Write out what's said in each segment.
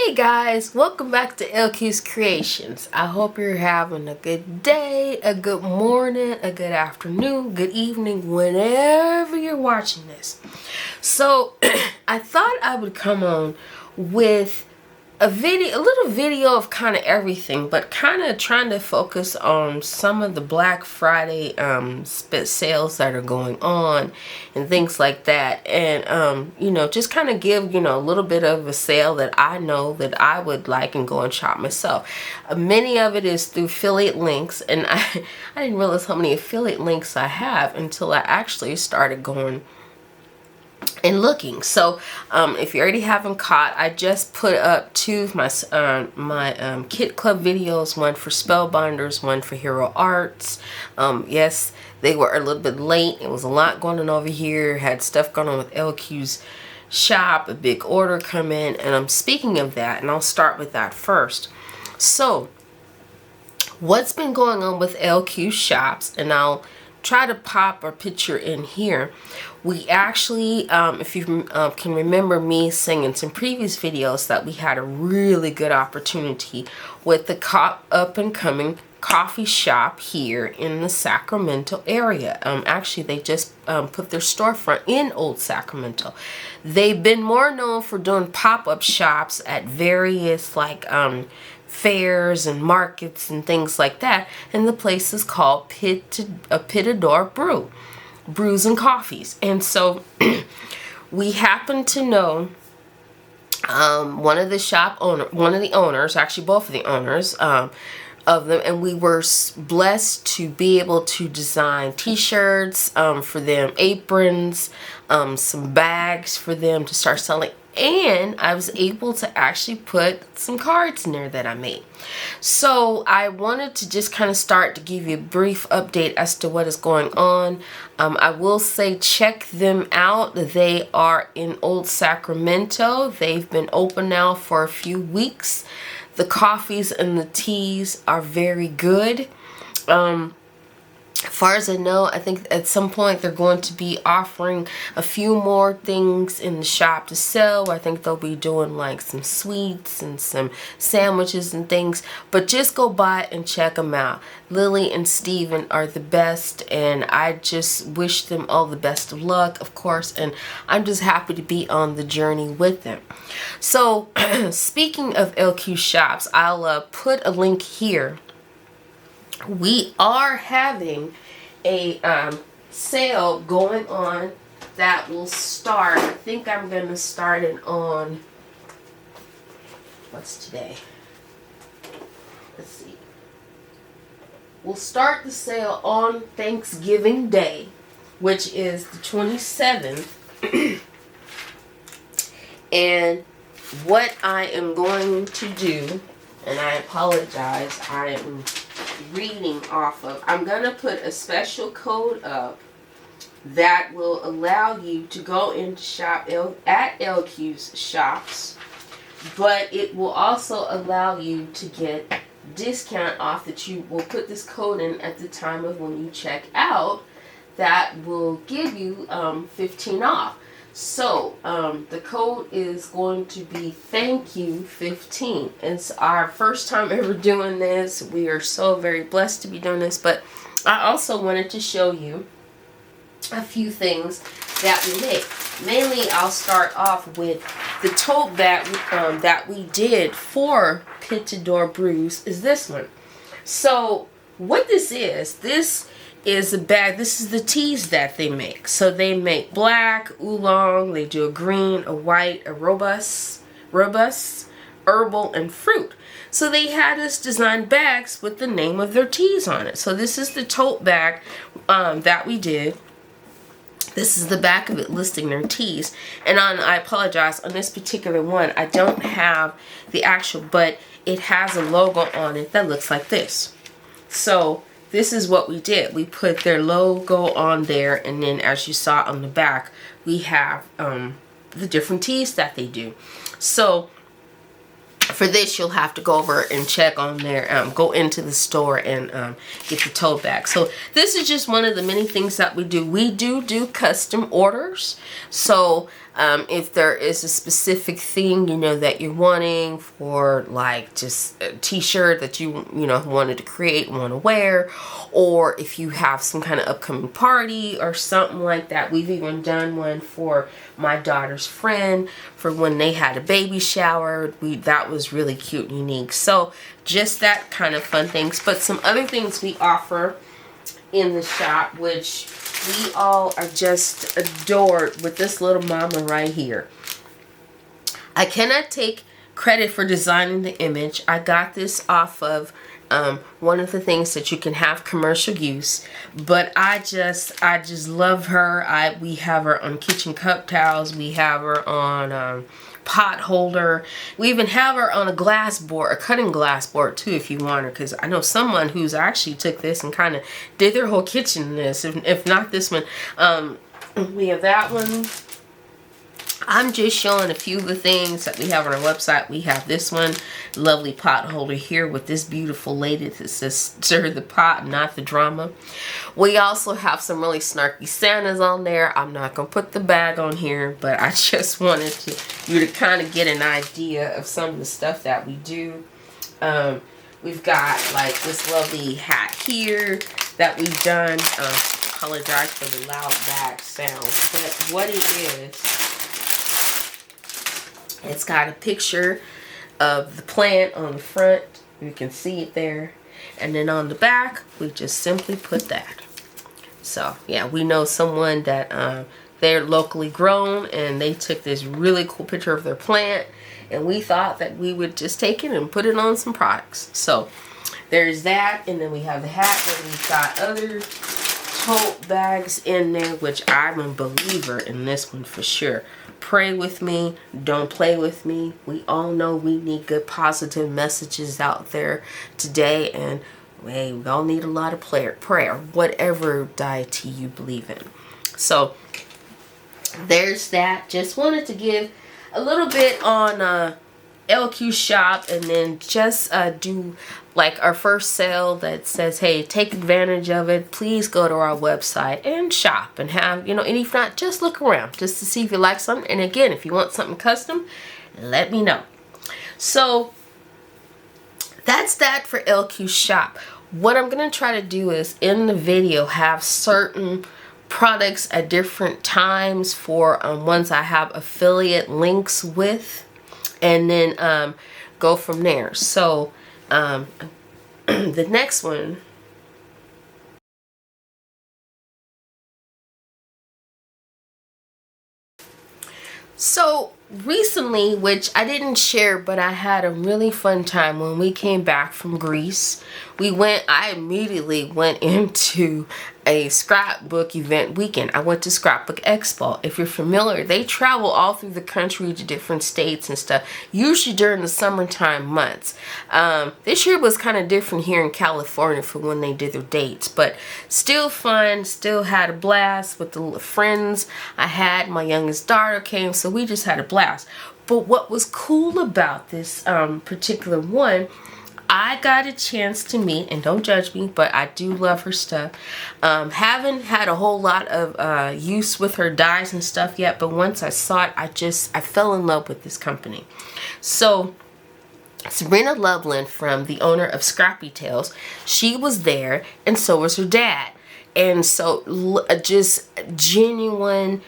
Hey guys, welcome back to LQ's Creations. I hope you're having a good day, a good morning, a good afternoon, good evening, whenever you're watching this. So I thought I would come on with a little video of kind of everything, but kind of trying to focus on some of the Black Friday sales that are going on and things like that, and you know, just kind of give, you know, a little bit of a sale that I know that I would like and go and shop myself. Many of it is through affiliate links, and I didn't realize how many affiliate links I have until I actually started going and looking. So if you already haven't caught, I just put up two of my Kit Club videos, one for Spellbinders, one for Hero Arts. Yes, they were a little bit late. It was a lot going on over here. Had stuff going on with LQ's shop, a big order come in, and I'm speaking of that, and I'll start with that first. So what's been going on with LQ shops, and I'll try to pop a picture in here. We actually, if you can remember me saying in some previous videos that we had a really good opportunity with the up and coming coffee shop here in the Sacramento area. Actually, they just put their storefront in Old Sacramento. They've been more known for doing pop-up shops at various fairs and markets and things like that, and the place is called Pittador Brews and Coffees. And so we happen to know one of the owners, actually both of the owners of them, and we were blessed to be able to design t-shirts for them, aprons, some bags for them to start selling. And I was able to actually put some cards in there that I made. So I wanted to just kind of start to give you a brief update as to what is going on. I will say check them out. They are in Old Sacramento. They've been open now for a few weeks. The coffees and the teas are very good. As far as I know, I think at some point they're going to be offering a few more things in the shop to sell. I think they'll be doing like some sweets and some sandwiches and things. But just go by and check them out. Lily and Steven are the best, and I just wish them all the best of luck, of course. And I'm just happy to be on the journey with them. So speaking of LQ shops, I'll put a link here. We are having a sale going on that will start, I think I'm going to start it on, what's today? Let's see. We'll start the sale on Thanksgiving Day, which is the 27th. And what I am going to do, and I apologize, I am reading off of, I'm going to put a special code up that will allow you to go and shop at LQ's shops, but it will also allow you to get discount off that you will put this code in at the time of when you check out. That will give you 15 off. So the code is going to be thank you 15. It's our first time ever doing this. We are so very blessed to be doing this, but I also wanted to show you a few things that we make. Mainly I'll start off with the tote bag that we did for Pittador Brews is this one. So what this is a bag. This is the teas that they make. So they make black, oolong, they do a green, a white, a robust, herbal, and fruit. So they had us design bags with the name of their teas on it. So this is the tote bag that we did. This is the back of it listing their teas. And I apologize, on this particular one, I don't have the actual, but it has a logo on it that looks like this. So this is what we did. We put their logo on there, and then as you saw on the back, we have the different teas that they do. So for this, you'll have to go over and check on their, go into the store and get the tote bag. So this is just one of the many things that we do. We do custom orders. So If there is a specific thing, you know, that you're wanting for, like, just a t-shirt that you know, wanted to create, want to wear, or if you have some kind of upcoming party or something like that. We've even done one for my daughter's friend for when they had a baby shower. That was really cute and unique. So just that kind of fun things. But some other things we offer in the shop, which we all are just adored with this little mama right here. I cannot take credit for designing the image. I got this off of one of the things that you can have commercial use, but I just love her. We have her on kitchen cup towels. We have her on pot holder. We even have her on a glass board, a cutting glass board too, if you want her, because I know someone who's actually took this and kind of did their whole kitchen in this, if not this one. We have that one. I'm just showing a few of the things that we have on our website. We have this one, lovely pot holder here with this beautiful lady that says stir the pot, not the drama. We also have some really snarky Santas on there. I'm not going to put the bag on here, but I just wanted you to kind of get an idea of some of the stuff that we do. We've got like this lovely hat here that we've done. Apologize for the loud bag sound, but what it is, it's got a picture of the plant on the front. You can see it there. And then on the back, we just simply put that. So, yeah, we know someone that they're locally grown, and they took this really cool picture of their plant. And we thought that we would just take it and put it on some products. So, there's that. And then we have the hat. And we've got other tote bags in there, which I'm a believer in this one for sure. Pray with me, don't play with me. We all know we need good positive messages out there today, and we all need a lot of prayer, whatever deity you believe in. So there's that. Just wanted to give a little bit on LQ shop, and then just do like our first sale that says, hey, take advantage of it. Please go to our website and shop and have, you know, and if not, just look around just to see if you like something. And again, if you want something custom, let me know. So that's that for LQ shop. What I'm going to try to do is in the video have certain products at different times for ones I have affiliate links with, and then go from there. So the next one, so recently, which I didn't share, but I had a really fun time when we came back from Greece. I immediately went into a scrapbook event weekend. I went to Scrapbook Expo. If you're familiar, they travel all through the country to different states and stuff, usually during the summertime months. This year was kind of different here in California for when they did their dates, but still fun, still had a blast with the friends I had. My youngest daughter came, so we just had a blast. But what was cool about this particular one, I got a chance to meet, and don't judge me, but I do love her stuff. Haven't had a whole lot of use with her dyes and stuff yet, but once I saw it, I fell in love with this company. So Sabrina Loveland, from the owner of Scrappy Tails, she was there, and so was her dad. And so just genuine,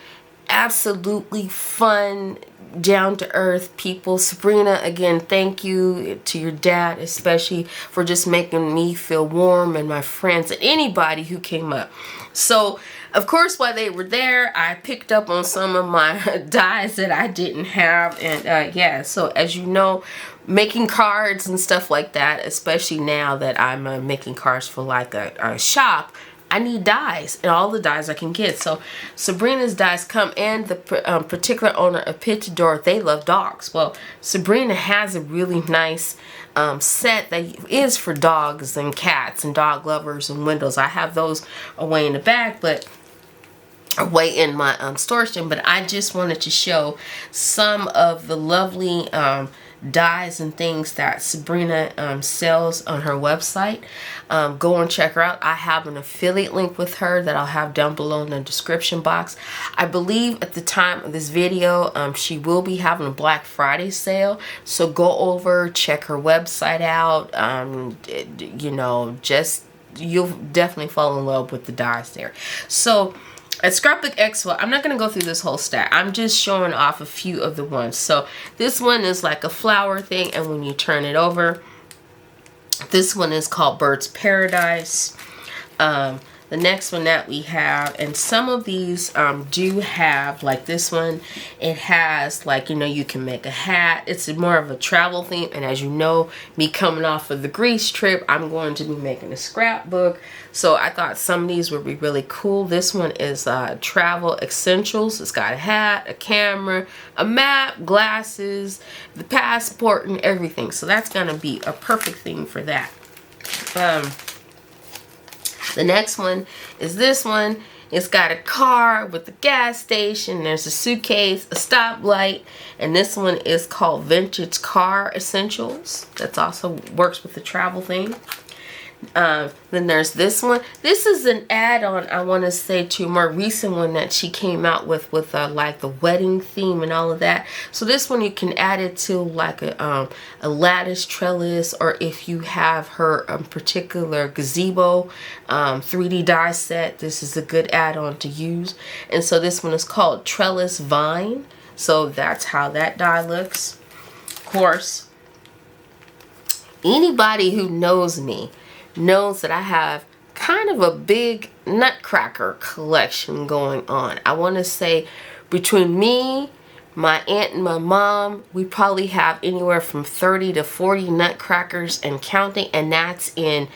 absolutely fun, down-to-earth people. Sabrina, again, thank you to your dad especially for just making me feel warm, and my friends and anybody who came up. So of course, while they were there, I picked up on some of my dyes that I didn't have. And yeah, so as you know, making cards and stuff like that, especially now that I'm making cards for like a shop, I need dyes, and all the dyes I can get. So Sabrina's dyes come, and the particular owner of Pittador, they love dogs. Well, Sabrina has a really nice set that is for dogs and cats and dog lovers and windows. I have those away in the back, but away in my storage bin. But I just wanted to show some of the lovely dies and things that Sabrina sells on her website. Go and check her out. I have an affiliate link with her that I'll have down below in the description box. I believe at the time of this video, she will be having a Black Friday sale. So go over, check her website out. You know, you'll definitely fall in love with the dies there. So at Scrapbook Expo, I'm not going to go through this whole stack. I'm just showing off a few of the ones. So this one is like a flower thing, and when you turn it over, this one is called Bird's Paradise. The next one that we have, and some of these do have, like this one, it has like, you know, you can make a hat. It's more of a travel theme, and as you know, me coming off of the Greece trip, I'm going to be making a scrapbook. So I thought some of these would be really cool. This one is travel essentials. It's got a hat, a camera, a map, glasses, the passport, and everything. So that's gonna be a perfect thing for that. The next one is this one. It's got a car with a gas station. There's a suitcase, a stoplight, and this one is called Vintage Car Essentials. That's also works with the travel thing. Then there's this one. This is an add-on, I want to say, to a more recent one that she came out with like the wedding theme and all of that. So this one you can add it to like a lattice trellis, or if you have her particular gazebo 3D die set, this is a good add-on to use. And so this one is called Trellis Vine. So that's how that die looks. Of course, anybody who knows me knows that I have kind of a big nutcracker collection going on. I want to say between me, my aunt, and my mom, we probably have anywhere from 30 to 40 nutcrackers and counting, and that's in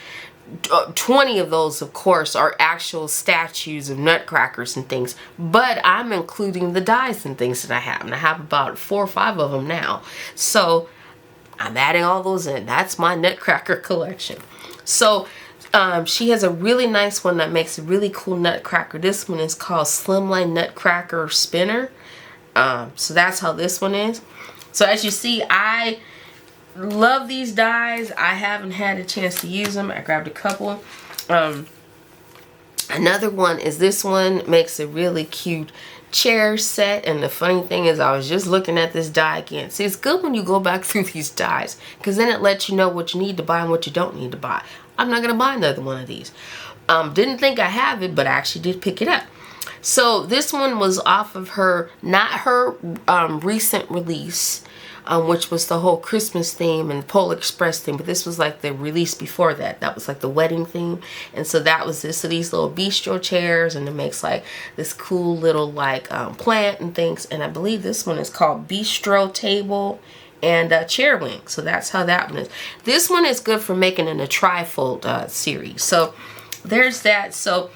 20 of those, of course, are actual statues of nutcrackers and things, but I'm including the dies and things that I have, and I have about 4 or 5 of them now. So I'm adding all those in. That's my nutcracker collection. So she has a really nice one that makes a really cool nutcracker. This one is called Slimline Nutcracker Spinner. So that's how this one is. So as you see, I love these dies. I haven't had a chance to use them. I grabbed a couple. Another one is this one. Makes a really cute chair set, and the funny thing is I was just looking at this die again. See, it's good when you go back through these dies, because then it lets you know what you need to buy and what you don't need to buy. I'm not gonna buy another one of these. Didn't think I have it, but I actually did pick it up. So this one was off of her, not her recent release, which was the whole Christmas theme and Polar Express theme, but this was like the release before that. That was like the wedding theme. And so that was this. So these little bistro chairs, and it makes like this cool little like plant and things. And I believe this one is called Bistro Table and Chair Wing. So that's how that one is. This one is good for making in a trifold series. So there's that. So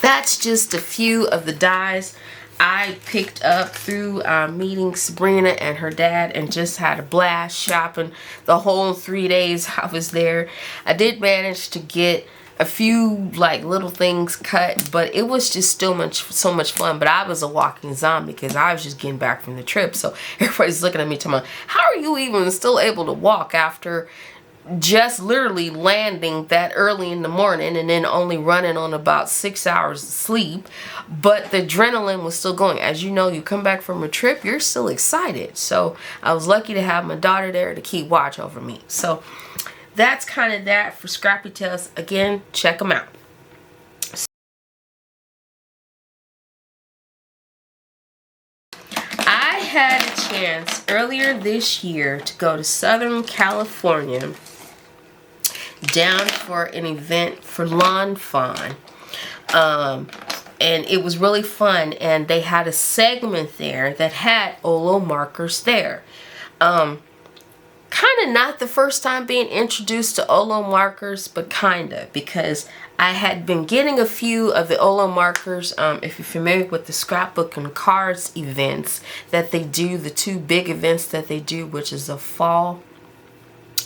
that's just a few of the dies I picked up through meeting Sabrina and her dad, and just had a blast shopping the whole 3 days I was there. I did manage to get a few like little things cut, but it was just still so much fun. But I was a walking zombie because I was just getting back from the trip. So everybody's looking at me talking about, how are you even still able to walk after just literally landing that early in the morning and then only running on about 6 hours of sleep? But the adrenaline was still going. As you know, you come back from a trip, you're still excited. So I was lucky to have my daughter there to keep watch over me. So that's kind of that for Scrappy Tails. Again, check them out. I had a chance earlier this year to go to Southern California down for an event for Lawn Fawn. And it was really fun, and they had a segment there that had OLO markers there. Kind of not the first time being introduced to OLO markers, but kind of, because I had been getting a few of the OLO markers. If you're familiar with the scrapbook and cards events that they do, the 2 big events that they do, which is the fall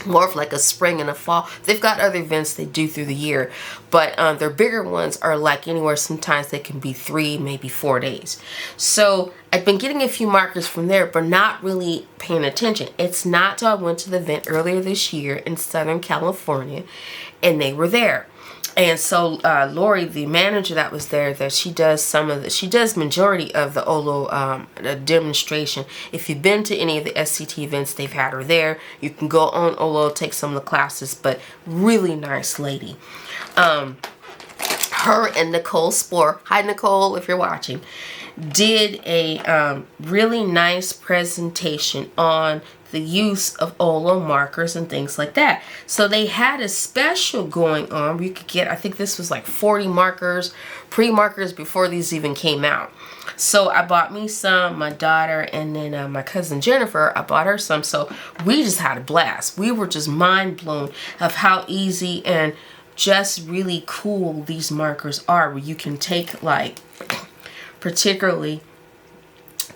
more of like a spring and a fall. They've got other events they do through the year, but their bigger ones are like anywhere, sometimes they can be 3, maybe 4 days. So I've been getting a few markers from there, but not really paying attention. It's not till I went to the event earlier this year in Southern California, and they were there. And so Lori, the manager that was there, that she does majority of the OLO demonstration. If you've been to any of the SCT events, they've had her there. You can go on OLO, take some of the classes, but really nice lady. Her and Nicole Spohr, hi Nicole if you're watching, did a really nice presentation on the use of OLO markers and things like that. So they had a special going on where you could get, I think this was like 40 markers, pre-markers before these even came out. So I bought me some, my daughter, and then my cousin Jennifer, I bought her some. So we just had a blast. We were just mind blown of how easy and just really cool these markers are, where you can take like particularly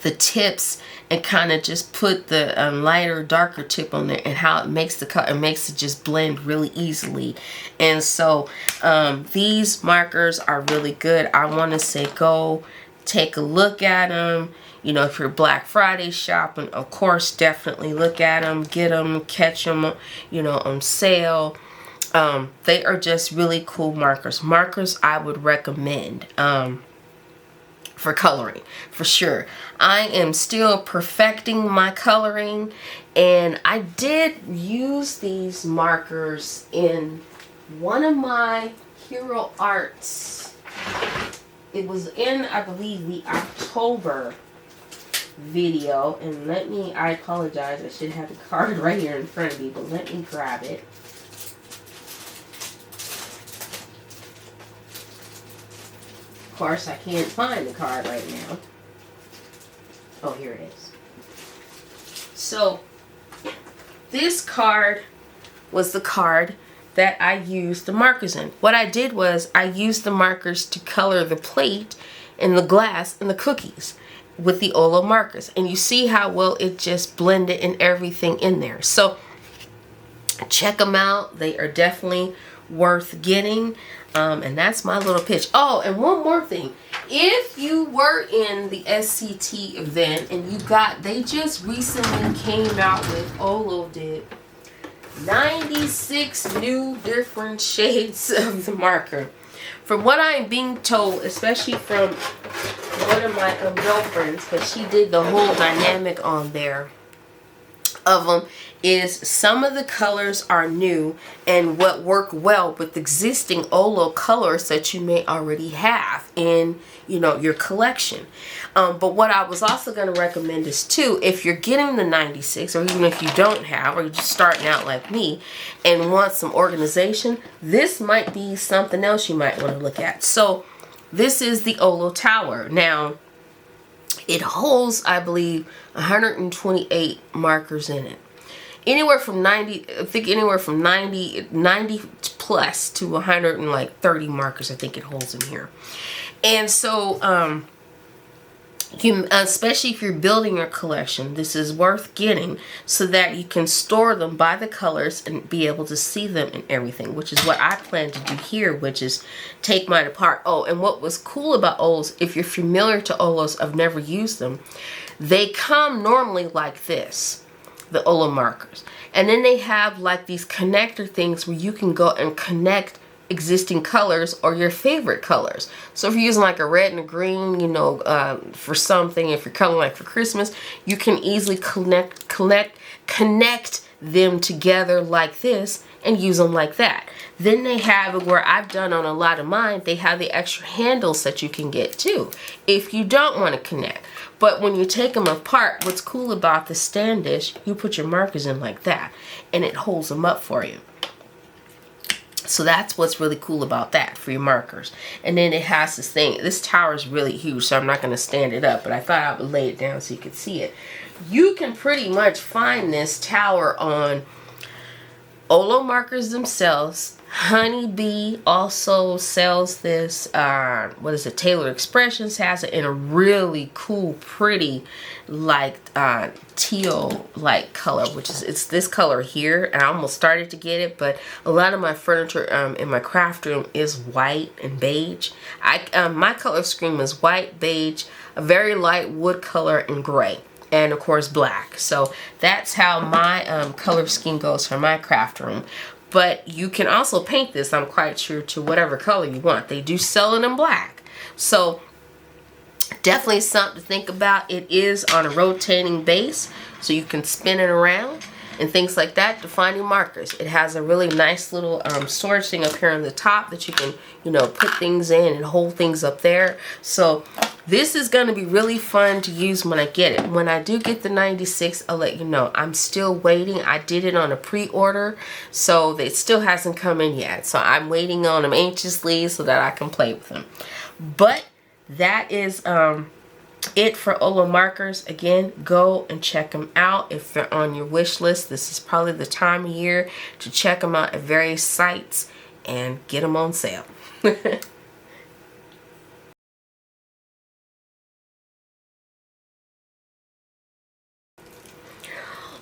the tips and kind of just put the lighter, darker tip on there, and how it makes the cut, it makes it just blend really easily. And so these markers are really good. I want to say go take a look at them. You know, if you're Black Friday shopping, of course, definitely look at them, get them, catch them, you know, on sale. They are just really cool markers. Markers I would recommend for coloring, for sure. I am still perfecting my coloring, and I did use these markers in one of my Hero Arts. It was in, I believe, the October video, and I apologize, I should have the card right here in front of me, but let me grab it. Of course, I can't find the card right now. Oh, here it is. So, this card was the card that I used the markers in. What I did was I used the markers to color the plate and the glass and the cookies with the OLO markers. And you see how well it just blended and everything in there. So, check them out. They are definitely worth getting. And that's my little pitch. Oh, and one more thing. If you were in the SCT event and they just recently came out with, OLO did, 96 new different shades of the marker. From what I'm being told, especially from one of my girlfriends, because she did the whole dynamic on there of them, is some of the colors are new and what work well with existing OLO colors that you may already have in, you know, your collection. But what I was also going to recommend is too, if you're getting the 96, or even if you don't have, or you're just starting out like me and want some organization, this might be something else you might want to look at. So this is the OLO Tower. Now it holds, I believe, 128 markers in it. Anywhere from 90, I think anywhere from 90 plus to 130 markers, I think it holds in here. And so, especially if you're building your collection, this is worth getting so that you can store them by the colors and be able to see them and everything, which is what I plan to do here, which is take mine apart. Oh, and what was cool about OLOs, if you're familiar to OLOs, I've never used them, they come normally like this, the OLO markers. And then they have like these connector things where you can go and connect existing colors or your favorite colors. So if you're using like a red and a green, you know, for something, if you're coloring like for Christmas, you can easily connect them together like this and use them like that. Then they have it where I've done on a lot of mine, they have the extra handles that you can get too if you don't want to connect. But when you take them apart, what's cool about the Standish, you put your markers in like that and it holds them up for you. So that's what's really cool about that for your markers. And then it has this thing. This tower is really huge, so I'm not going to stand it up, but I thought I would lay it down so you could see it. You can pretty much find this tower on OLO Markers themselves, Honeybee also sells this, what is it, Taylor Expressions has it in a really cool, pretty, like, teal like color, which is, it's this color here, and I almost started to get it, but a lot of my furniture in my craft room is white and beige. My color scheme is white, beige, a very light wood color, and gray, and of course black. So that's how my color scheme goes for my craft room. But you can also paint this, I'm quite sure, to whatever color you want. They do sell it in black. So definitely something to think about. It is on a rotating base, so you can spin it around and things like that to find your markers. It has a really nice little storage thing up here on the top that you can, you know, put things in and hold things up there. So this is going to be really fun to use when I get it. When I do get the 96, I'll let you know. I'm still waiting. I did it on a pre-order, so it still hasn't come in yet. So I'm waiting on them anxiously so that I can play with them. But that is it for OLO Markers. Again, go and check them out if they're on your wish list. This is probably the time of year to check them out at various sites and get them on sale.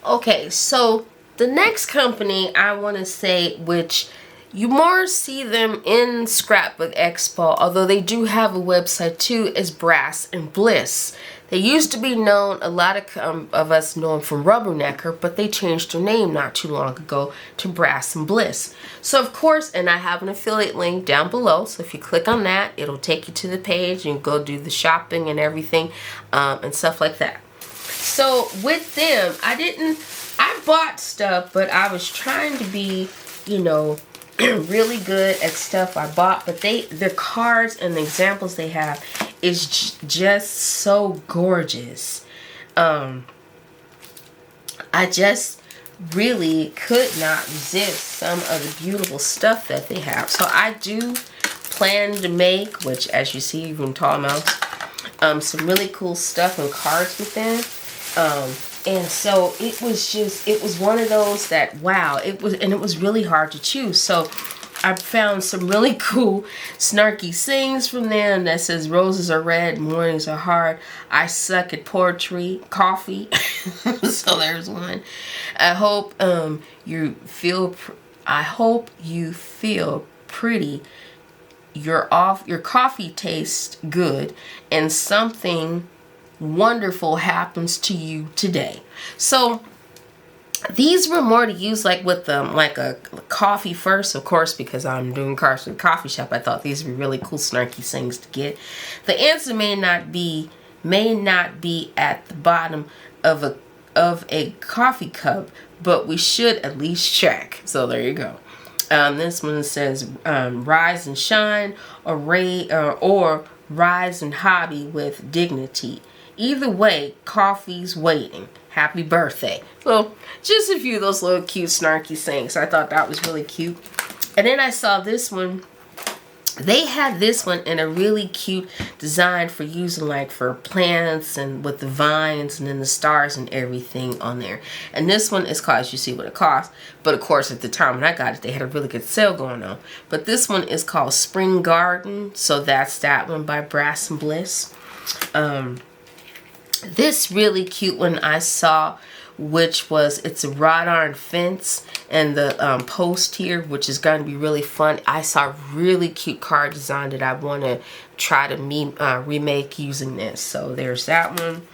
Okay, so the next company I want to say, which you more see them in Scrapbook Expo, although they do have a website too, is Brass and Bliss. They used to be known, a lot of us know them from Rubbernecker, but they changed their name not too long ago to Brass and Bliss. So of course, and I have an affiliate link down below, so if you click on that, it'll take you to the page and you go do the shopping and everything and stuff like that. So with them, I bought stuff, but I was trying to be, you know, really good at stuff I bought, but their cards and the examples they have is just so gorgeous. I just really could not resist some of the beautiful stuff that they have. So I do plan to make, which as you see, even tall mouse, some really cool stuff and cards with them. And so it was one of those that, wow, it was really hard to choose. So I found some really cool snarky sayings from them that says roses are red, mornings are hard, I suck at poetry, coffee. So there's one. I hope you feel pretty. Your coffee tastes good, and something wonderful happens to you today. So these were more to use like with like a coffee first, of course, because I'm doing cards in a coffee shop. I thought these were really cool snarky things to get. The answer may not be at the bottom of a coffee cup, but we should at least check. So there you go. This one says rise and shine, or rise and hobby with dignity. Either way, coffee's waiting. Happy birthday. So just a few of those little cute snarky sayings. I thought that was really cute. And then I saw this one. They had this one in a really cute design for using like for plants and with the vines and then the stars and everything on there. And this one is called, as you see what it costs. But of course at the time when I got it, they had a really good sale going on. But this one is called Spring Garden. So that's that one by Brass and Bliss. This really cute one I saw, which was, it's a wrought iron fence, and the post here, which is going to be really fun. I saw a really cute card design that I want to try to remake using this. So there's that one.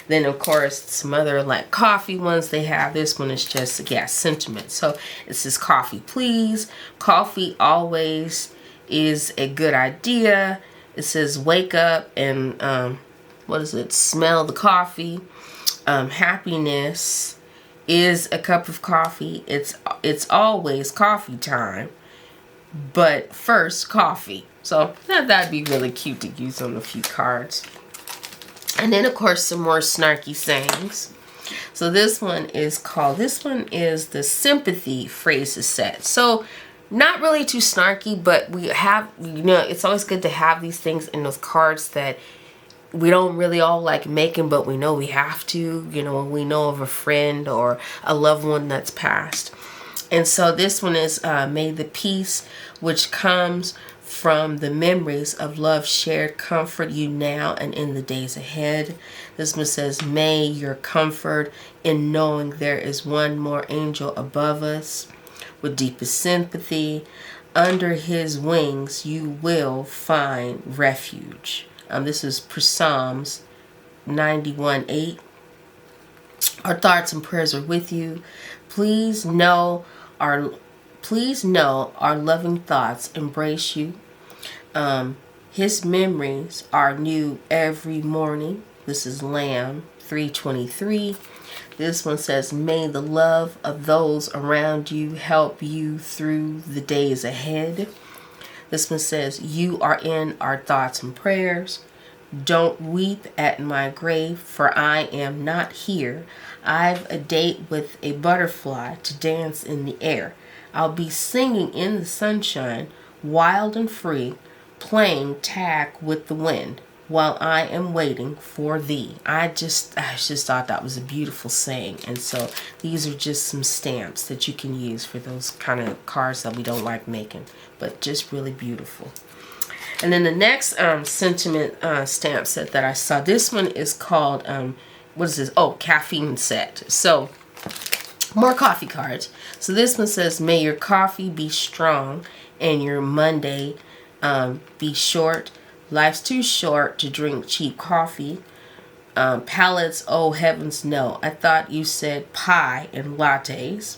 Then of course some other like coffee ones they have. This one is just, yeah, sentiment. So it says coffee please. Coffee always is a good idea. It says wake up and what is it? Smell the coffee. Happiness is a cup of coffee. It's always coffee time, but first coffee. So that'd be really cute to use on a few cards. And then of course some more snarky sayings. So this one is the sympathy phrases set. So not really too snarky, but we have, you know, it's always good to have these things in those cards that we don't really all like making, but we know we have to, you know, when we know of a friend or a loved one that's passed. And so this one is may the peace which comes from the memories of love shared comfort you now and in the days ahead. This one says, may your comfort in knowing there is one more angel above us with deepest sympathy. Under his wings you will find refuge. This is Psalms 91:8. Our thoughts and prayers are with you. Please know our loving thoughts embrace you. His memories are new every morning. This is Lamb 3:23. This one says, may the love of those around you help you through the days ahead. This one says, you are in our thoughts and prayers. Don't weep at my grave, for I am not here. I've a date with a butterfly to dance in the air. I'll be singing in the sunshine, wild and free, playing tag with the wind while I am waiting for thee. I just thought that was a beautiful saying. And so these are just some stamps that you can use for those kind of cards that we don't like making, but just really beautiful. And then the next sentiment stamp set that I saw, this one is called, what is this? Oh, caffeine set. So more coffee cards. So this one says, may your coffee be strong and your Monday be short. Life's too short to drink cheap coffee. Palates, oh heavens no. I thought you said pie and lattes.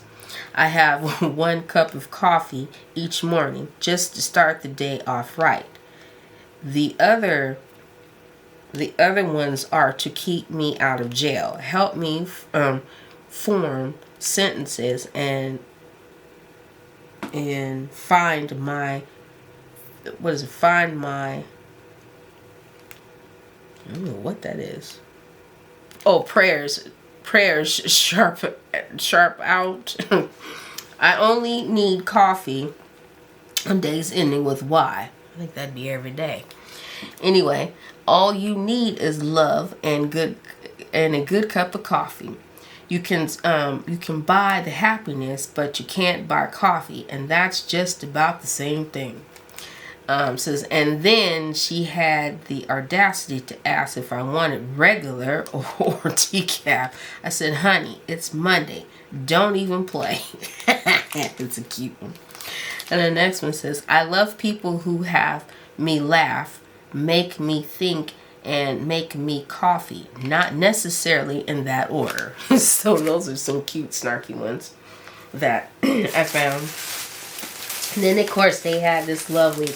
I have 1 cup of coffee each morning just to start the day off right. The other ones are to keep me out of jail. Help me form sentences and find my, what is it? Find my, I don't know what that is. Oh, prayers sharp out. I only need coffee on days ending with Y. I think that'd be every day. Anyway, all you need is love and a good cup of coffee. You can buy the happiness, but you can't buy coffee, and that's just about the same thing. Says, and then she had the audacity to ask if I wanted regular or decaf. I said, honey, it's Monday. Don't even play. It's a cute one. And the next one says, I love people who have me laugh, make me think, and make me coffee. Not necessarily in that order. So those are some cute, snarky ones that I found. And then, of course, they had this lovely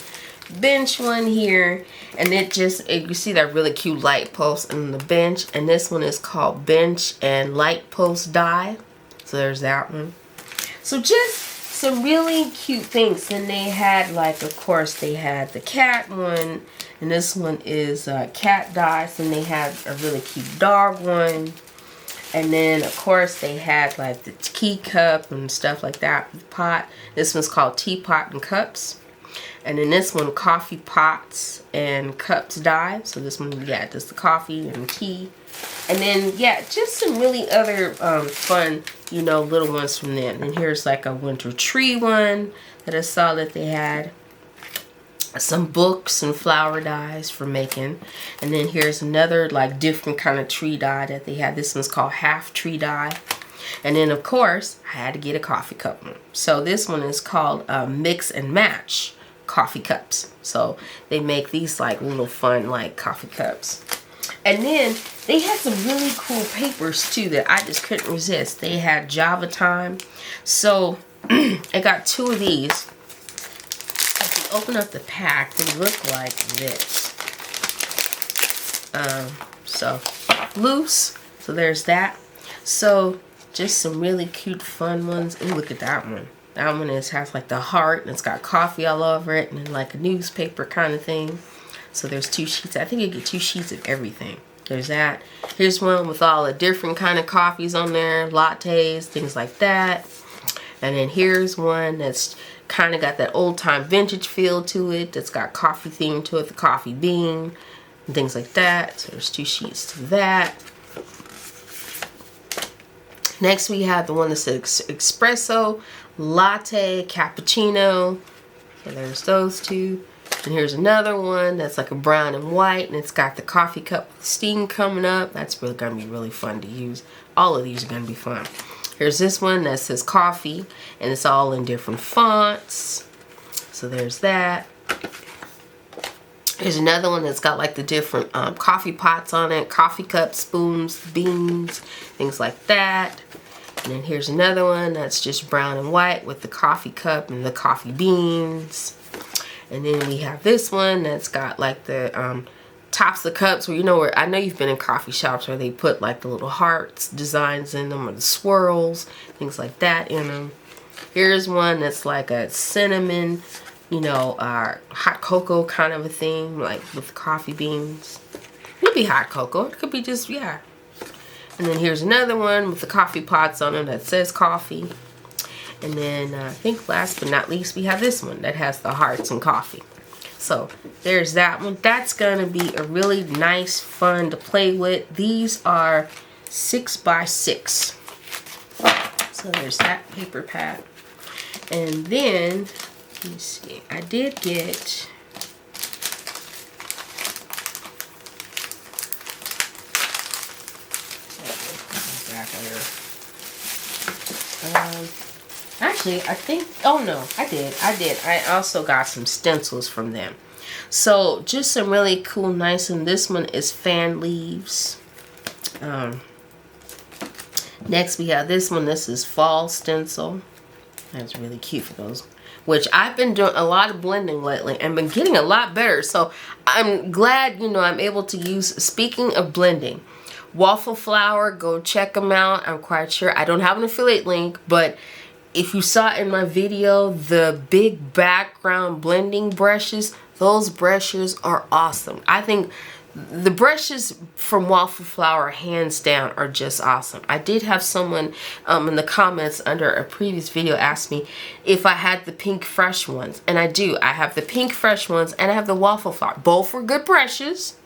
bench one here, and you see that really cute light post on the bench, and this one is called bench and light post die. So there's that one. So just some really cute things. And they had, like, of course, they had the cat one, and this one is cat dice, and they had a really cute dog one. And then, of course, they had, like, the tea cup and stuff like that with pot. This one's called teapot and cups. And then this one, coffee pots and cups die. So this one, yeah, just the coffee and tea. And then, yeah, just some really other fun, little ones from them. And here's like a winter tree one that I saw that they had. Some books and flower dies for making. And then here's another, like, different kind of tree die that they had. This one's called half tree die. And then, of course, I had to get a coffee cup one. So this one is called mix and match coffee cups. So they make these like little fun like coffee cups. And then they had some really cool papers too that I just couldn't resist. They had Java time. So I got 2 of these. If you open up the pack, they look like this. So loose. So there's that. So just some really cute fun ones. Ooh, look at that one. That one has like the heart, and it's got coffee all over it, and then like a newspaper kind of thing. So there's 2 sheets. I think you get 2 sheets of everything. There's that. Here's one with all the different kind of coffees on there, lattes, things like that. And then here's one that's kind of got that old time vintage feel to it. That's got coffee theme to it, the coffee bean, and things like that. So there's 2 sheets to that. Next we have the one that says espresso, latte, cappuccino. So there's those two. And here's another one that's like a brown and white, and it's got the coffee cup with steam coming up. That's really gonna be really fun to use. All of these are gonna be fun. Here's this one that says coffee, and it's all in different fonts. So there's that. Here's another one that's got like the different coffee pots on it, coffee cups, spoons, beans, things like that. And then here's another one that's just brown and white with the coffee cup and the coffee beans. And then we have this one that's got like the tops of the cups where, you know, where I know you've been in coffee shops where they put like the little hearts designs in them, or the swirls, things like that in them. Here's one that's like a cinnamon, you know, hot cocoa kind of a thing, like with coffee beans. It could be hot cocoa. It could be just, yeah. And then here's another one with the coffee pots on it that says coffee. And then I think last but not least, we have this one that has the hearts and coffee. So there's that one. That's going to be a really nice, fun to play with. These are 6 by 6. So there's that paper pad. And then, let me see, I did get back here. Actually, I think, oh no, I did. I also got some stencils from them. So just some really cool, nice, and this one is fan leaves. Next we have this one. This is fall stencil. That's really cute for those. Which I've been doing a lot of blending lately and been getting a lot better. So I'm glad, you know, I'm able to use, speaking of blending, Waffle Flower, go check them out. I'm quite sure, I don't have an affiliate link, but if you saw in my video, the big background blending brushes, those brushes are awesome. I think the brushes from Waffle Flower, hands down, are just awesome. I did have someone in the comments under a previous video ask me if I had the pink fresh ones. And I do. I have the pink fresh ones and I have the Waffle Flower. Both were good brushes.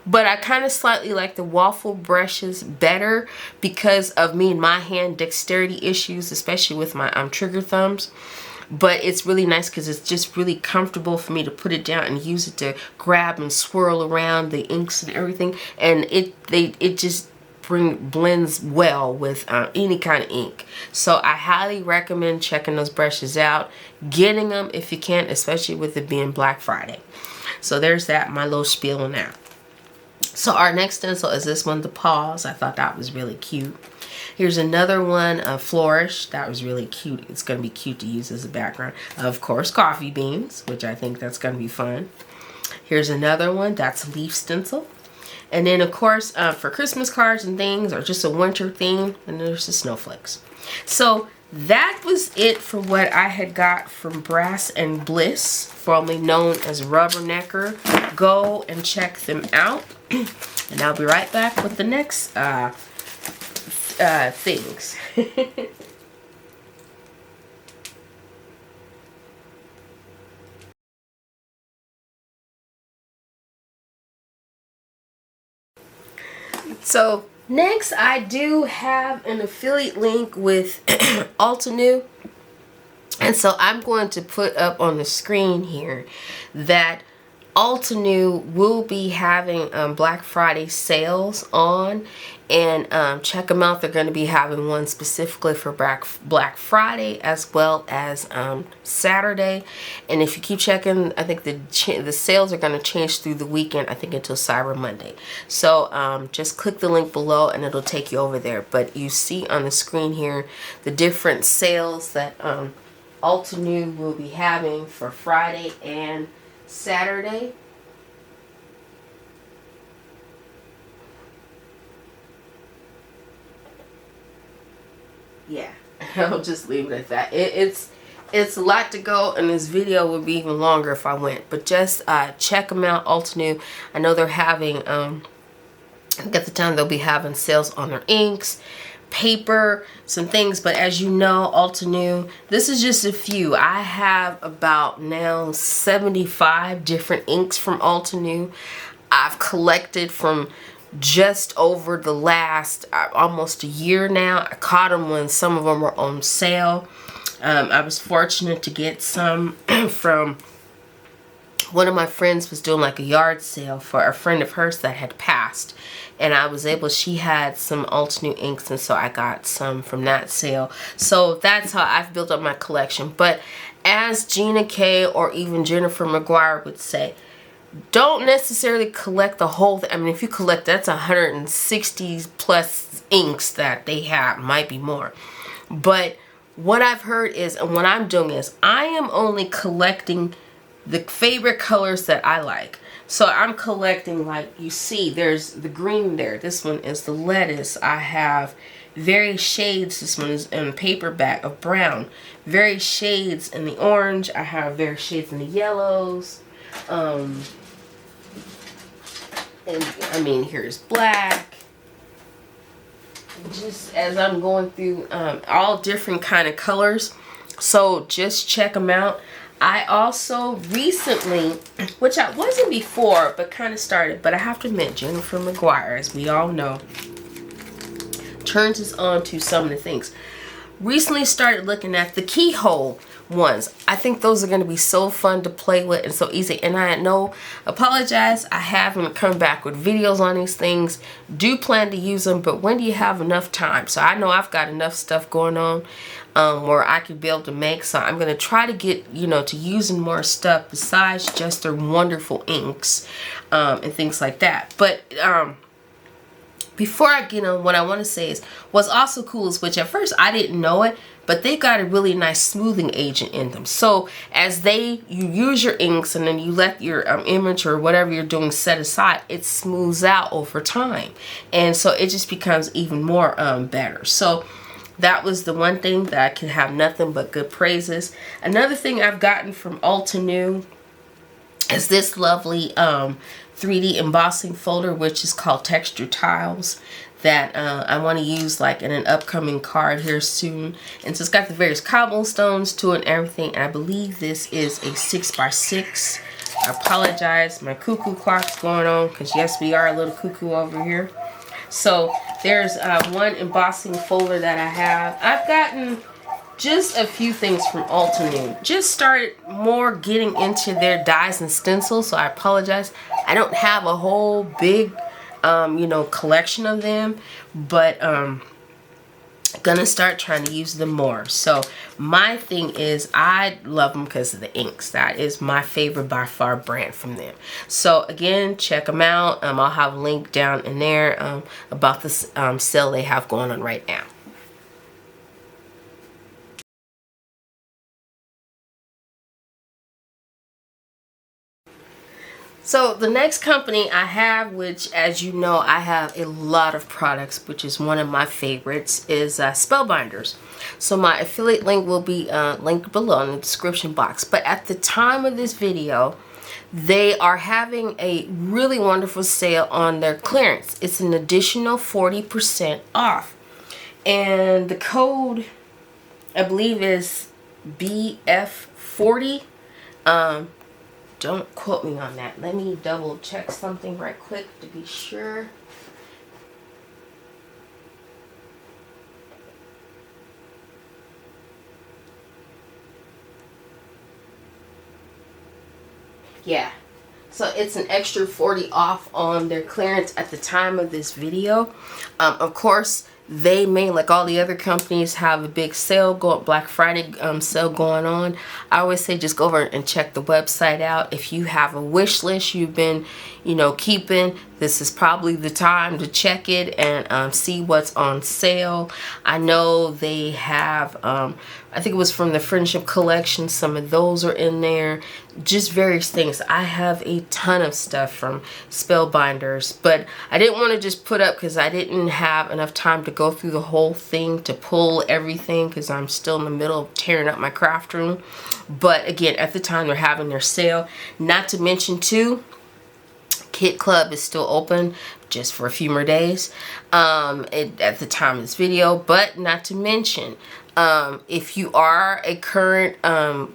But I kind of slightly like the waffle brushes better because of me and my hand dexterity issues, especially with my trigger thumbs. But it's really nice because it's just really comfortable for me to put it down and use it to grab and swirl around the inks and everything. And it just blends well with any kind of ink. So I highly recommend checking those brushes out, getting them if you can, especially with it being Black Friday. So there's that, my little spiel on that. So our next stencil is this one, the paws. I thought that was really cute. Here's another one, Flourish. That was really cute. It's going to be cute to use as a background. Of course, coffee beans, which I think that's going to be fun. Here's another one. That's Leaf Stencil. And then, of course, for Christmas cards and things, or just a winter theme, and there's the snowflakes. So that was it for what I had got from Brass and Bliss, formerly known as Rubbernecker. Go and check them out. And I'll be right back with the next things. So next I do have an affiliate link with Altenew. And so I'm going to put up on the screen here that Altenew will be having Black Friday sales on, and check them out. They're going to be having one specifically for Black Friday as well as Saturday. And if you keep checking, I think the sales are going to change through the weekend, I think until Cyber Monday. So just click the link below and it'll take you over there. But you see on the screen here the different sales that Altenew will be having for Friday and Saturday. Yeah, I'll just leave it at that. It's a lot to go, and this video would be even longer if I went. But just check them out, Altenew. I know they're having, I think at the time they'll be having sales on their inks, paper, some things. But as you know, Altenew, this is just a few. I have about now 75 different inks from Altenew. I've collected from just over the last almost a year now. I caught them when some of them were on sale. I was fortunate to get some from one of my friends was doing like a yard sale for a friend of hers that had passed, and I was able, she had some Altenew inks, and so I got some from that sale. So that's how I've built up my collection. But as Gina K or even Jennifer McGuire would say, don't necessarily collect the whole thing. I mean, if you collect, that's 160 plus inks that they have, might be more. But what I've heard is, and what I'm doing is, I am only collecting the favorite colors that I like. So I'm collecting, like you see, there's the green there. This one is the lettuce. I have various shades. This one is in paperback of brown. Various shades in the orange. I have various shades in the yellows. And I mean, here's black. Just as I'm going through all different kind of colors. So just check them out. I also recently, which I wasn't before, but kind of started, but I have to admit, Jennifer McGuire, as we all know, turns us on to some of the things. Recently started looking at the keyhole ones. I think those are going to be so fun to play with and so easy. And I apologize, I haven't come back with videos on these things. Do plan to use them, but when do you have enough time? So I know I've got enough stuff going on where I could be able to make. So I'm going to try to get, you know, to using more stuff besides just their wonderful inks and things like that. But before I get on, what I want to say is what's also cool is, which at first I didn't know it, but they've got a really nice smoothing agent in them. So as you use your inks and then you let your image or whatever you're doing set aside, it smooths out over time. And so it just becomes even more better. So that was the one thing that I can have nothing but good praises. Another thing I've gotten from Altenew is this lovely 3D embossing folder, which is called Texture Tiles, that I want to use like in an upcoming card here soon. And so it's got the various cobblestones to it and everything. And I believe this is a 6x6. I apologize, my cuckoo clock's going on because yes, we are a little cuckoo over here. So there's one embossing folder that I have. I've gotten just a few things from Altenew. Just started more getting into their dies and stencils, so I apologize. I don't have a whole big, you know, collection of them, but gonna start trying to use them more. So my thing is, I love them because of the inks. That is my favorite by far brand from them. So again, check them out. I'll have a link down in there about this sale they have going on right now. So the next company I have, which as you know, I have a lot of products, which is one of my favorites, is Spellbinders. So my affiliate link will be linked below in the description box. But at the time of this video, they are having a really wonderful sale on their clearance. It's an additional 40% off. And the code, I believe, is BF40. Don't quote me on that. Let me double check something right quick to be sure. Yeah. So it's an extra 40 off on their clearance at the time of this video. Of course, they may, like all the other companies, have a big sale, Black Friday sale going on. I always say just go over and check the website out. If you have a wish list you've been, you know, keeping, this is probably the time to check it and see what's on sale. I know they have, I think it was from the Friendship Collection, some of those are in there. Just various things. I have a ton of stuff from Spellbinders, but I didn't want to just put up because I didn't have enough time to go through the whole thing to pull everything because I'm still in the middle of tearing up my craft room. But again, at the time they're having their sale. Not to mention too, Kit Club is still open just for a few more days at the time of this video. But not to mention, if you are a current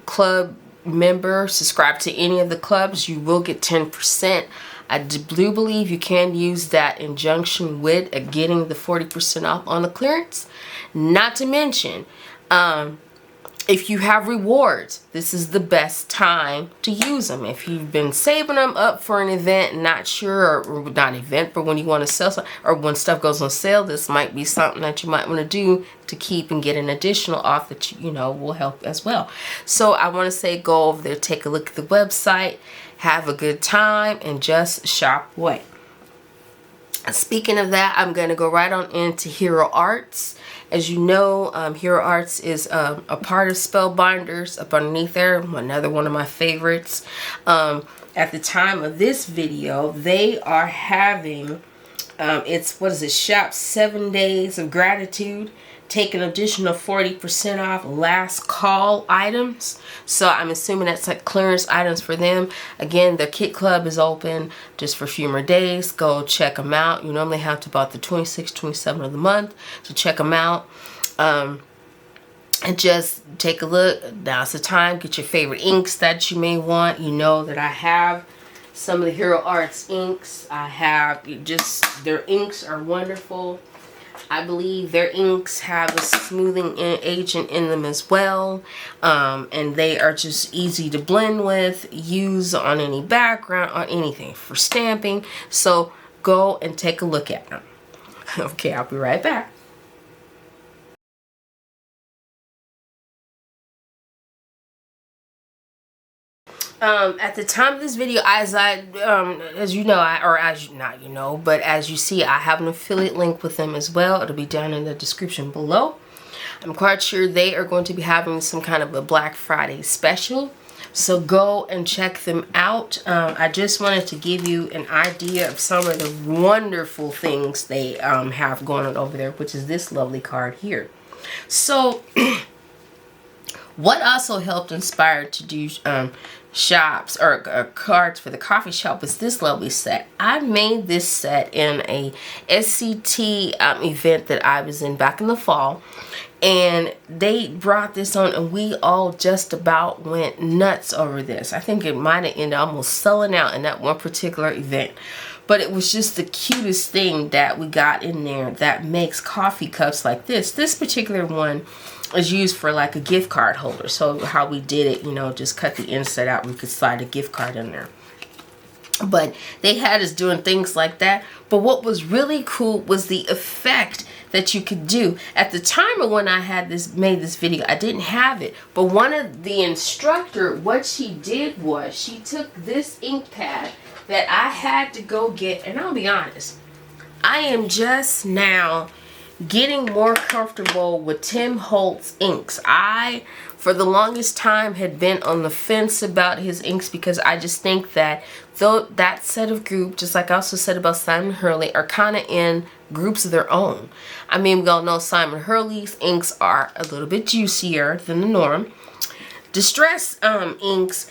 club member, subscribe to any of the clubs, you will get 10%. I do believe you can use that in conjunction with getting the 40% off on the clearance. Not to mention, if you have rewards, this is the best time to use them. If you've been saving them up for an event, not sure, or not event, but when you want to sell something, or when stuff goes on sale, this might be something that you might want to do to keep and get an additional off that you know will help as well. So I want to say go over there, take a look at the website, have a good time, and just shop away. Speaking of that, I'm going to go right on into Hero Arts. As you know, Hero Arts is a part of Spellbinders up underneath there. Another one of my favorites. At the time of this video, they are having, shop 7 days of gratitude. Take an additional 40% off last call items. So I'm assuming that's like clearance items for them. Again, the Kit Club is open just for a few more days. Go check them out. You normally have to about the 26th, 27th of the month to check them out. And just take a look. Now's the time. Get your favorite inks that you may want. You know that I have some of the Hero Arts inks. I have just, their inks are wonderful. I believe their inks have a smoothing agent in them as well. And they are just easy to blend with, use on any background, on anything for stamping. So go and take a look at them. Okay, I'll be right back. At the time of this video, as you know, but as you see, I have an affiliate link with them as well. It'll be down in the description below. I'm quite sure they are going to be having some kind of a Black Friday special. So go and check them out. I just wanted to give you an idea of some of the wonderful things they have going on over there, which is this lovely card here. So what also helped inspire to do shops or cards for the coffee shop was this lovely set. I made this set in a SCT event that I was in back in the fall, and they brought this on and we all just about went nuts over this. I think it might have ended almost selling out in that one particular event, but it was just the cutest thing that we got in there that makes coffee cups like this. This particular one is used for like a gift card holder. So how we did it, you know, just cut the inside out and we could slide a gift card in there. But they had us doing things like that. But what was really cool was the effect that you could do. At the time of when I had made this video, I didn't have it. But one of the instructor, what she did was she took this ink pad that I had to go get, and I'll be honest, I am just now getting more comfortable with Tim Holtz inks. I, for the longest time, had been on the fence about his inks because I just think that though that set of group, just like I also said about Simon Hurley, are kind of in groups of their own. I mean, we all know Simon Hurley's inks are a little bit juicier than the norm. Distress inks,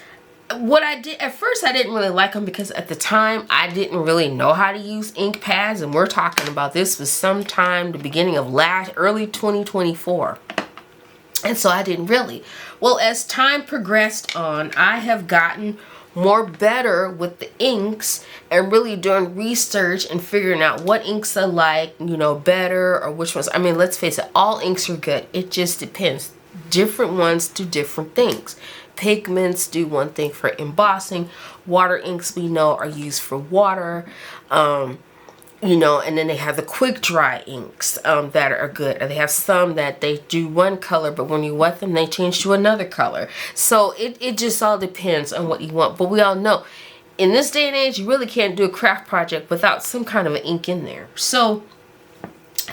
what I did at first, I didn't really like them because at the time I didn't really know how to use ink pads, and we're talking about this was sometime the beginning of early 2024, and so I didn't really. Well, as time progressed on, I have gotten more better with the inks and really doing research and figuring out what inks I like, you know, better or which ones. I mean, let's face it, all inks are good. It just depends. Different ones do different things. Pigments do one thing for embossing. Water inks, we know, are used for water. You know, and then they have the quick dry inks that are good. They have some that they do one color, but when you wet them, they change to another color. So it just all depends on what you want. But we all know, in this day and age, you really can't do a craft project without some kind of an ink in there. So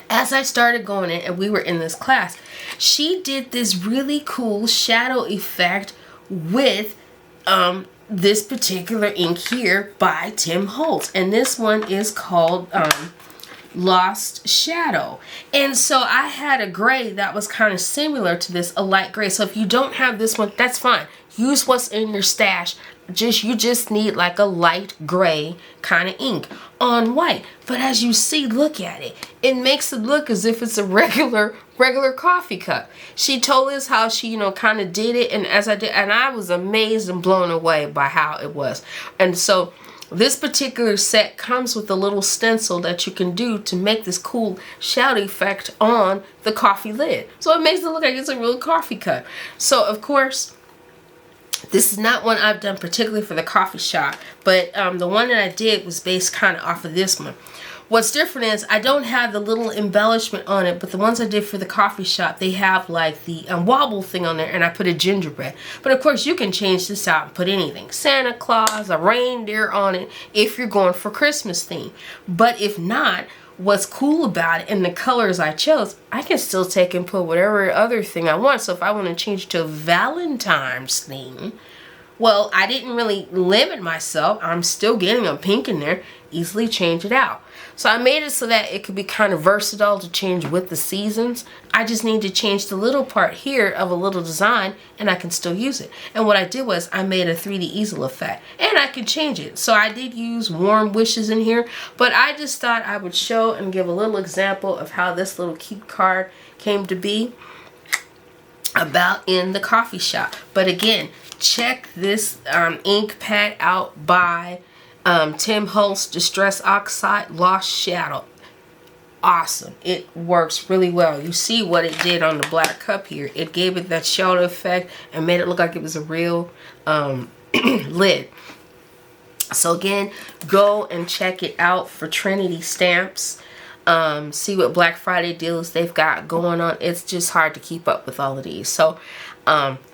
as I started going in, and we were in this class, she did this really cool shadow effect with this particular ink here by Tim Holtz, and this one is called Lost Shadow. And so I had a gray that was kind of similar to this, a light gray. So if you don't have this one, that's fine. Use what's in your stash. You just need like a light gray kind of ink on white. But as you see, look at it. It makes it look as if it's a regular coffee cup. She told us how she, you know, kind of did it, and as I did, and I was amazed and blown away by how it was. And so This particular set comes with a little stencil that you can do to make this cool shout effect on the coffee lid. So it makes it look like it's a real coffee cup. So of course, this is not one I've done particularly for the coffee shop, but the one that I did was based kind of off of this one. What's different is I don't have the little embellishment on it, but the ones I did for the coffee shop, they have like the wobble thing on there, and I put a gingerbread. But of course, you can change this out and put anything. Santa Claus, a reindeer on it, if you're going for Christmas theme. But if not, what's cool about it and the colors I chose, I can still take and put whatever other thing I want. So if I want to change it to a Valentine's theme, well, I didn't really limit myself. I'm still getting a pink in there. Easily change it out. So I made it so that it could be kind of versatile to change with the seasons. I just need to change the little part here of a little design and I can still use it. And what I did was I made a 3D easel effect and I could change it. So I did use warm wishes in here, but I just thought I would show and give a little example of how this little cute card came to be about in the coffee shop. But again, check this ink pad out by Tim Holtz Distress Oxide Lost Shadow. Awesome. It works really well. You see what it did on the black cup here. It gave it that shadow effect and made it look like it was a real lid. So again, go and check it out for Trinity Stamps. See what Black Friday deals they've got going on. It's just hard to keep up with all of these. So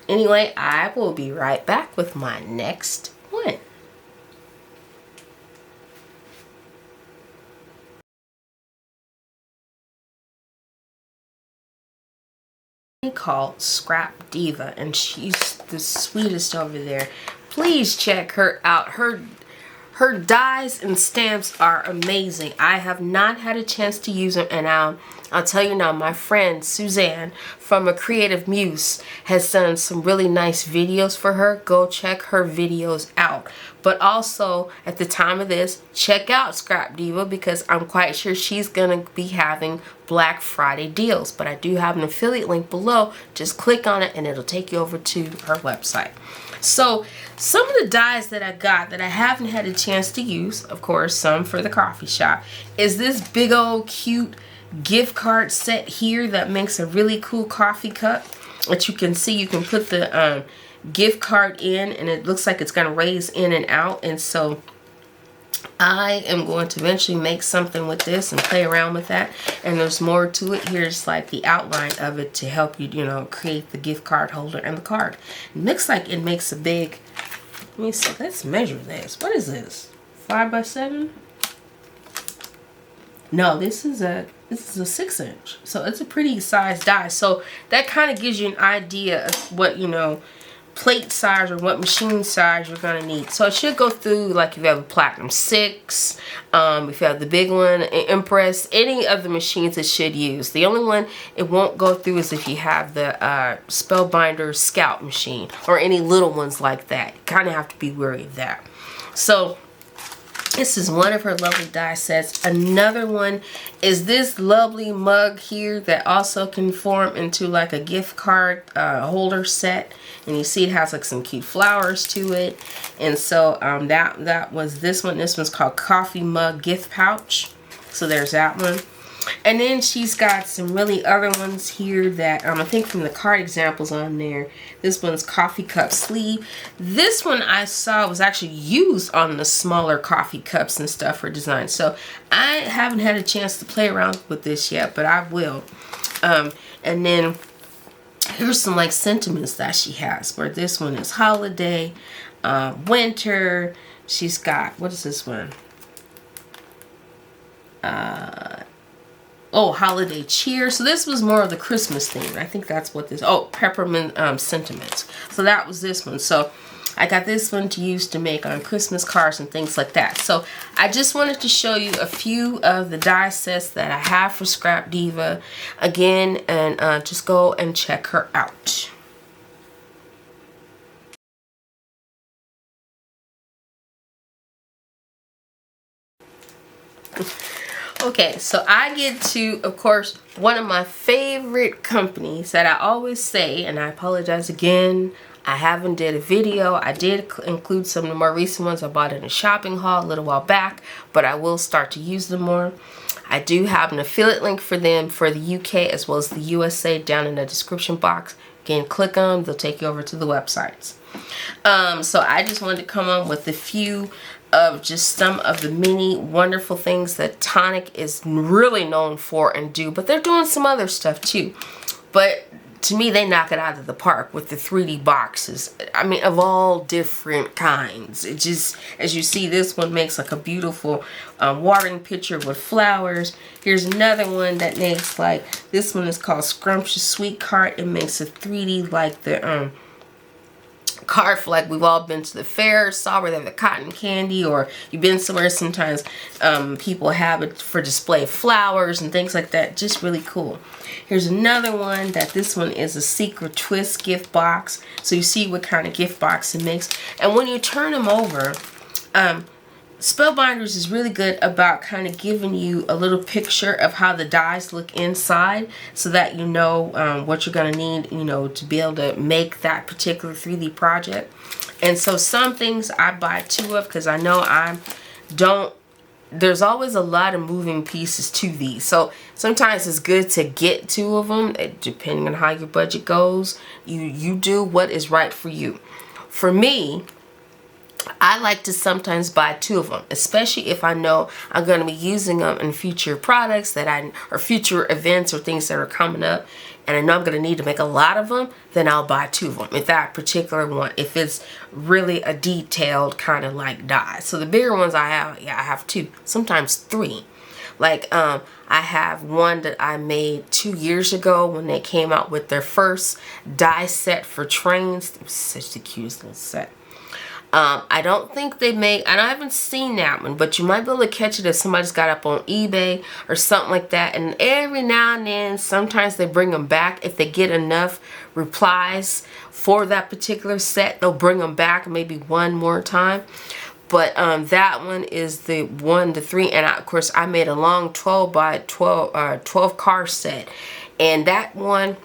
anyway, I will be right back with my next one. Called Scrap Diva, and she's the sweetest over there. Please check her out. Her dies and stamps are amazing. I have not had a chance to use them, and I'll tell you now, my friend Suzanne from A Creative Muse has done some really nice videos for her. Go check her videos out. But also, at the time of this, check out Scrap Diva because I'm quite sure she's going to be having Black Friday deals. But I do have an affiliate link below. Just click on it and it'll take you over to her website. So some of the dies that I got that I haven't had a chance to use, of course, some for the coffee shop, is this big old cute gift card set here that makes a really cool coffee cup. That you can see, you can put the gift card in and it looks like it's going to raise in and out. And so I am going to eventually make something with this and play around with that. And there's more to it. Here's like the outline of it to help you, you know, create the gift card holder and the card. It looks like it makes a big, let me see, let's measure this. What is this? 5 by 7? No, this is a 6-inch. So it's a pretty sized die. So that kind of gives you an idea of what, you know, plate size or what machine size you're going to need. So it should go through, like if you have a Platinum 6, if you have the big one, Impress, any of the machines it should use. The only one it won't go through is if you have the Spellbinders Scout machine or any little ones like that. You kind of have to be wary of that. So this is one of her lovely die sets. Another one is this lovely mug here that also can form into like a gift card holder set. And you see it has like some cute flowers to it. And so that was this one. This one's called Coffee Mug Gift Pouch. So there's that one. And then she's got some really other ones here that I think from the card examples on there. This one's Coffee Cup Sleeve. This one I saw was actually used on the smaller coffee cups and stuff for design. So I haven't had a chance to play around with this yet, but I will. And then here's some like sentiments that she has, where this one is holiday, winter. She's got, what is this one? Oh, holiday cheer. So this was more of the Christmas theme. I think that's what this, oh, peppermint sentiments. So that was this one. So I got this one to use to make on Christmas cards and things like that. So I just wanted to show you a few of the die sets that I have for Scrap Diva again, and just go and check her out. Okay, so I get to, of course, one of my favorite companies that I always say, and I apologize again, I haven't did a video. I did include some of the more recent ones I bought in a shopping haul a little while back, but I will start to use them more. I do have an affiliate link for them for the UK as well as the USA down in the description box. Again, click on them, they'll take you over to the websites. So I just wanted to come on with a few of just some of the many wonderful things that Tonic is really known for and do, but they're doing some other stuff too. But to me, they knock it out of the park with the 3D boxes. I mean, of all different kinds. It just, as you see, this one makes like a beautiful watering pitcher with flowers. Here's another one that makes like, this one is called Scrumptious Sweet Cart. It makes a 3D like the card for, like, we've all been to the fair, saw where they have the cotton candy, or you've been somewhere, sometimes people have it for display of flowers and things like that. Just really cool. Here's another one that this one is a secret twist gift box. So you see what kind of gift box it makes. And when you turn them over, Spellbinders is really good about kind of giving you a little picture of how the dies look inside, so that you know what you're going to need, you know, to be able to make that particular 3D project. And so some things I buy 2 of because I know there's always a lot of moving pieces to these. So sometimes it's good to get 2 of them, depending on how your budget goes. You do what is right for you. For me, I like to sometimes buy 2 of them, especially if I know I'm going to be using them in future products or future events or things that are coming up, and I know I'm going to need to make a lot of them. Then I'll buy 2 of them. If that particular one, if it's really a detailed kind of like die. So the bigger ones I have, yeah, I have 2, sometimes 3. Like I have one that I made 2 years ago when they came out with their first die set for trains. It was such the cutest little set. I don't think they make, I haven't seen that one, but you might be able to catch it if somebody's got up on eBay or something like that. And every now and then, sometimes they bring them back. If they get enough replies for that particular set, they'll bring them back maybe one more time. But that one is the 1 to 3. And of course, I made a long 12 by 12 car set. And that one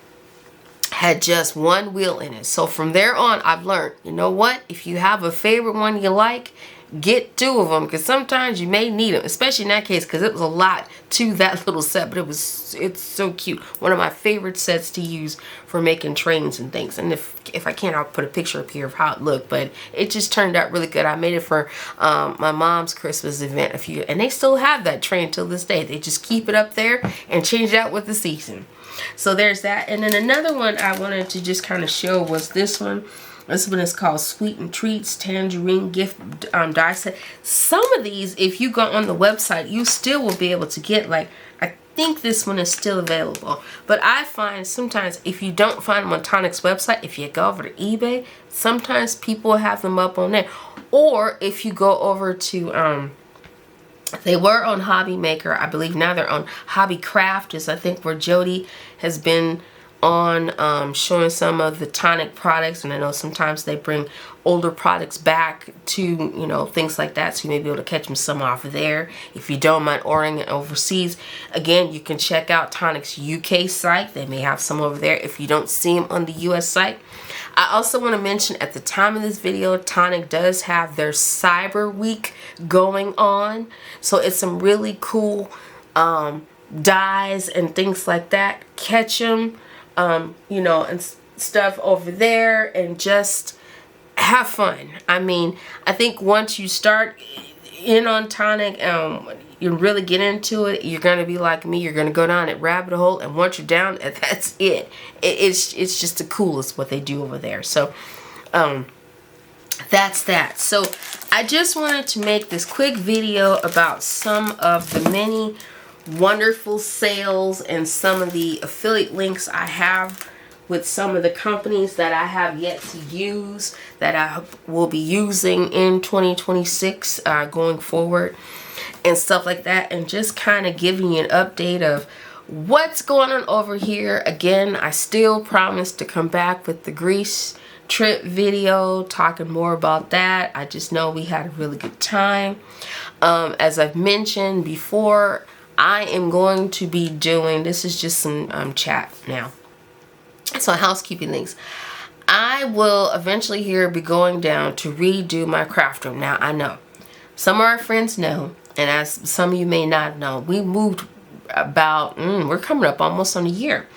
had just 1 wheel in it. So from there on, I've learned, you know what? If you have a favorite one you like, get 2 of them, because sometimes you may need them, especially in that case, because it was a lot to that little set, but it's so cute. One of my favorite sets to use for making trains and things. And if I can, I'll put a picture up here of how it looked, but it just turned out really good. I made it for my mom's Christmas event and they still have that train till this day. They just keep it up there and change it out with the season. So there's that. And then another one I wanted to just kind of show was this one. This one is called Sweet and Treats Tangerine Gift Die Set. Some of these, if you go on the website, you still will be able to get, like, I think this one is still available. But I find sometimes if you don't find them on Tonic's website, if you go over to eBay, sometimes people have them up on there. Or if you go over to they were on Hobby Maker. I believe now they're on Hobby Craft, is I think where Jody has been on showing some of the Tonic products. And I know sometimes they bring older products back to, you know, things like that. So you may be able to catch them some off of there. If you don't mind ordering it overseas, again, you can check out Tonic's UK site. They may have some over there if you don't see them on the US site. I also want to mention at the time of this video, Tonic does have their Cyber Week going on. So it's some really cool dies and things like that. Catch them, you know, and stuff over there and just have fun. I mean, I think once you start in on Tonic, you really get into it, you're going to be like me. You're going to go down that rabbit hole, and once you're down, that's it. It's just the coolest what they do over there. So that's that. So I just wanted to make this quick video about some of the many wonderful sales and some of the affiliate links I have with some of the companies that I have yet to use, that I will be using in 2026 going forward and stuff like that, and just kind of giving you an update of what's going on over here. Again, I still promise to come back with the Greece trip video, talking more about that. I just know we had a really good time. As I've mentioned before, I am going to be doing, this is just some chat now, so housekeeping things. I will eventually here be going down to redo my craft room. Now, I know some of our friends know, and as some of you may not know, we moved about, we're coming up almost on a year.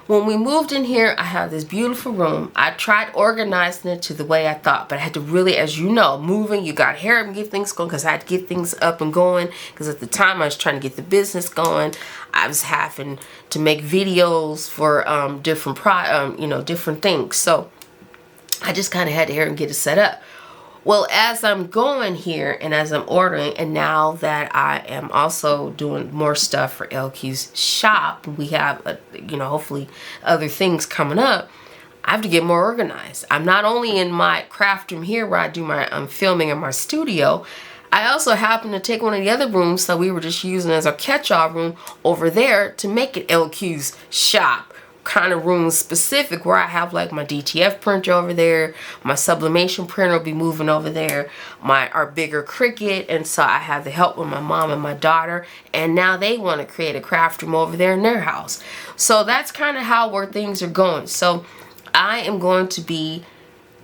When we moved in here, I have this beautiful room. I tried organizing it to the way I thought, but I had to really, as you know, moving, you got to hurry up and get things going, because I had to get things up and going, because at the time I was trying to get the business going. I was having to make videos for different things. So I just kind of had to hurry and get it set up. Well, as I'm going here and as I'm ordering, and now that I am also doing more stuff for LQ's shop, we have, hopefully other things coming up, I have to get more organized. I'm not only in my craft room here where I do my filming in my studio, I also happen to take one of the other rooms that we were just using as our catch-all room over there to make it LQ's shop kind of room specific, where I have like my DTF printer over there, my sublimation printer will be moving over there, our bigger Cricut, and so I have the help with my mom and my daughter, and now they want to create a craft room over there in their house. So that's kind of where things are going. So I am going to be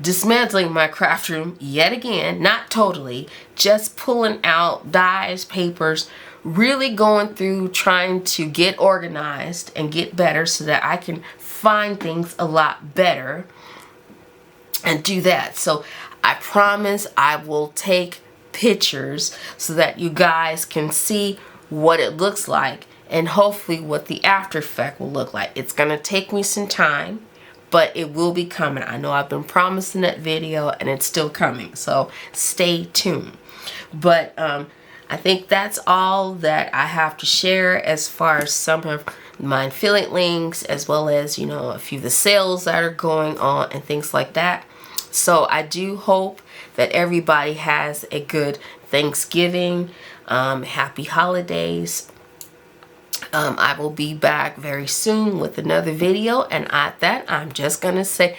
dismantling my craft room yet again, not totally, just pulling out dies, papers, really going through trying to get organized and get better so that I can find things a lot better and do that. So I promise I will take pictures so that you guys can see what it looks like and hopefully what the after effect will look like. It's gonna take me some time, but it will be coming. I know I've been promising that video and it's still coming, so stay tuned. But I think that's all that I have to share as far as some of my affiliate links, as well as, a few of the sales that are going on and things like that. So I do hope that everybody has a good Thanksgiving, happy holidays. I will be back very soon with another video, and at that, I'm just gonna say